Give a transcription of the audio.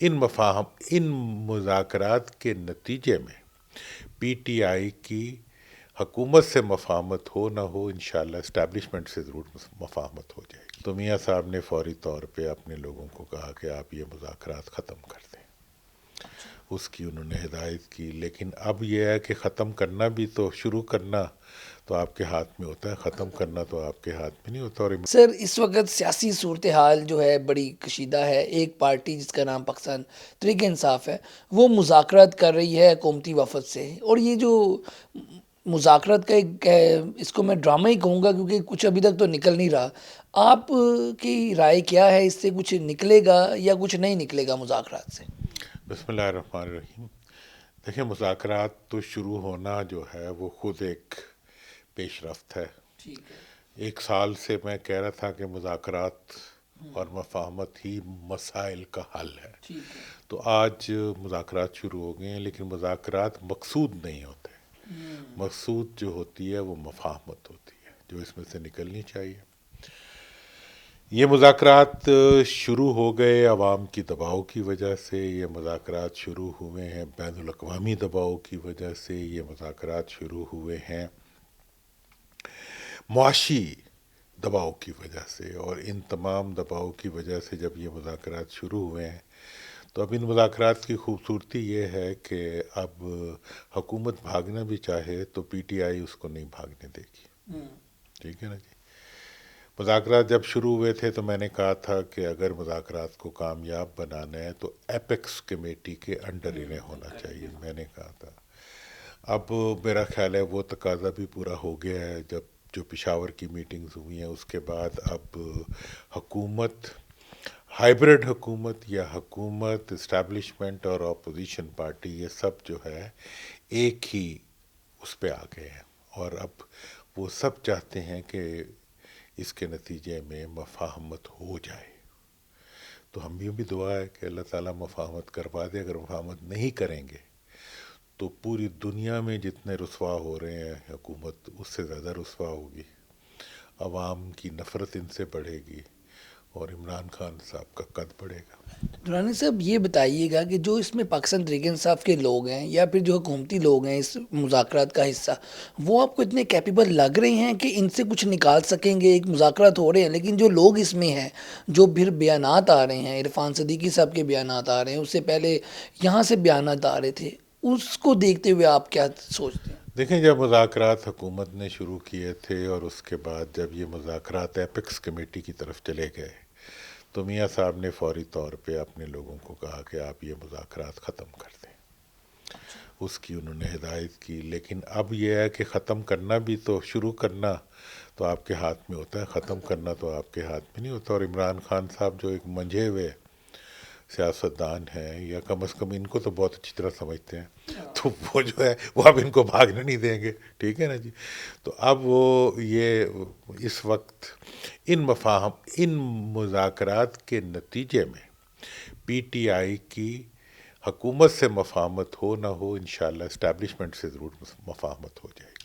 ان مذاکرات کے نتیجے میں پی ٹی آئی کی حکومت سے مفاہمت ہو نہ ہو، انشاءاللہ اسٹیبلشمنٹ سے ضرور مفاہمت ہو جائے گی۔ تو میاں صاحب نے فوری طور پہ اپنے لوگوں کو کہا کہ آپ یہ مذاکرات ختم کر دیں، اس کی انہوں نے ہدایت کی۔ لیکن اب یہ ہے کہ ختم کرنا بھی تو، شروع کرنا تو آپ کے ہاتھ میں ہوتا ہے، ختم کرنا تو آپ کے ہاتھ میں نہیں ہوتا۔ اور سر اس وقت سیاسی صورتحال جو ہے بڑی کشیدہ ہے۔ ایک پارٹی جس کا نام پاکستان تحریک انصاف ہے وہ مذاکرات کر رہی ہے حکومتی وفد سے، اور یہ جو مذاکرات کا ایک اس کو میں ڈرامہ ہی کہوں گا کیونکہ کچھ ابھی تک تو نکل نہیں رہا۔ آپ کی رائے کیا ہے؟ اس سے کچھ نکلے گا یا کچھ نہیں نکلے گا مذاکرات سے؟ بسم اللہ الرحمن الرحیم۔ دیکھیں، مذاکرات تو شروع ہونا جو ہے وہ خود ایک پیش رفت ہے۔ ٹھیک ہے۔ 1 سال سے میں کہہ رہا تھا کہ مذاکرات اور مفاہمت ہی مسائل کا حل ہے۔ ٹھیک ہے۔ تو آج مذاکرات شروع ہو گئے ہیں، لیکن مذاکرات مقصود نہیں ہوتے۔ مقصود جو ہوتی ہے وہ مفاہمت ہوتی ہے، جو اس میں سے نکلنی چاہیے۔ یہ مذاکرات شروع ہو گئے عوام کی دباؤ کی وجہ سے، یہ مذاکرات شروع ہوئے ہیں بین الاقوامی دباؤ کی وجہ سے، یہ مذاکرات شروع ہوئے ہیں معاشی دباؤ کی وجہ سے، اور ان تمام دباؤ کی وجہ سے جب یہ مذاکرات شروع ہوئے ہیں تو اب ان مذاکرات کی خوبصورتی یہ ہے کہ اب حکومت بھاگنا بھی چاہے تو پی ٹی آئی اس کو نہیں بھاگنے دے گی۔ ٹھیک ہے نا جی۔ مذاکرات جب شروع ہوئے تھے تو میں نے کہا تھا کہ اگر مذاکرات کو کامیاب بنانا ہے تو ایپیکس کمیٹی کے انڈر انہیں ہونا چاہیے، میں نے کہا تھا۔ اب میرا خیال ہے وہ تقاضا بھی پورا ہو گیا ہے۔ جب جو پشاور کی میٹنگز ہوئی ہیں اس کے بعد اب حکومت، ہائیبرڈ حکومت یا حکومت، اسٹیبلشمنٹ اور اپوزیشن پارٹی، یہ سب جو ہے ایک ہی اس پہ آ گئے ہیں، اور اب وہ سب چاہتے ہیں کہ اس کے نتیجے میں مفاہمت ہو جائے۔ تو ہم بھی دعا ہے کہ اللہ تعالیٰ مفاہمت کروا دے۔ اگر مفاہمت نہیں کریں گے تو پوری دنیا میں جتنے رسوا ہو رہے ہیں حکومت، اس سے زیادہ رسوا ہوگی، عوام کی نفرت ان سے بڑھے گی، اور عمران خان صاحب کا قد بڑھے گا۔ درانی صاحب یہ بتائیے گا کہ جو اس میں پاکستان تحریک انصاف کے لوگ ہیں یا پھر جو حکومتی لوگ ہیں اس مذاکرات کا حصہ، وہ آپ کو اتنے کیپیبل لگ رہے ہیں کہ ان سے کچھ نکال سکیں گے؟ ایک مذاکرات ہو رہے ہیں لیکن جو لوگ اس میں ہیں، جو پھر بیانات آ رہے ہیں، عرفان صدیقی صاحب کے بیانات آ رہے ہیں، اس سے پہلے یہاں سے بیانات آ رہے تھے، اس کو دیکھتے ہوئے آپ کیا سوچتے ہیں؟ دیکھیں، جب مذاکرات حکومت نے شروع کیے تھے اور اس کے بعد جب یہ مذاکرات ایپیکس کمیٹی کی طرف چلے گئے تو میاں صاحب نے فوری طور پہ اپنے لوگوں کو کہا کہ آپ یہ مذاکرات ختم کر دیں، اس کی انہوں نے ہدایت کی۔ لیکن اب یہ ہے کہ ختم کرنا بھی تو، شروع کرنا تو آپ کے ہاتھ میں ہوتا ہے، ختم کرنا تو آپ کے ہاتھ میں نہیں ہوتا۔ اور عمران خان صاحب جو ایک منجھے ہوئے سیاستدان ہیں، یا کم از کم ان کو تو بہت اچھی طرح سمجھتے ہیں، تو وہ جو ہے وہ اب ان کو بھاگنے نہیں دیں گے۔ ٹھیک ہے نا جی۔ تو اب وہ یہ اس وقت ان مذاکرات کے نتیجے میں پی ٹی آئی کی حکومت سے مفاہمت ہو نہ ہو، انشاءاللہ اسٹیبلشمنٹ سے ضرور مفاہمت ہو جائے گی۔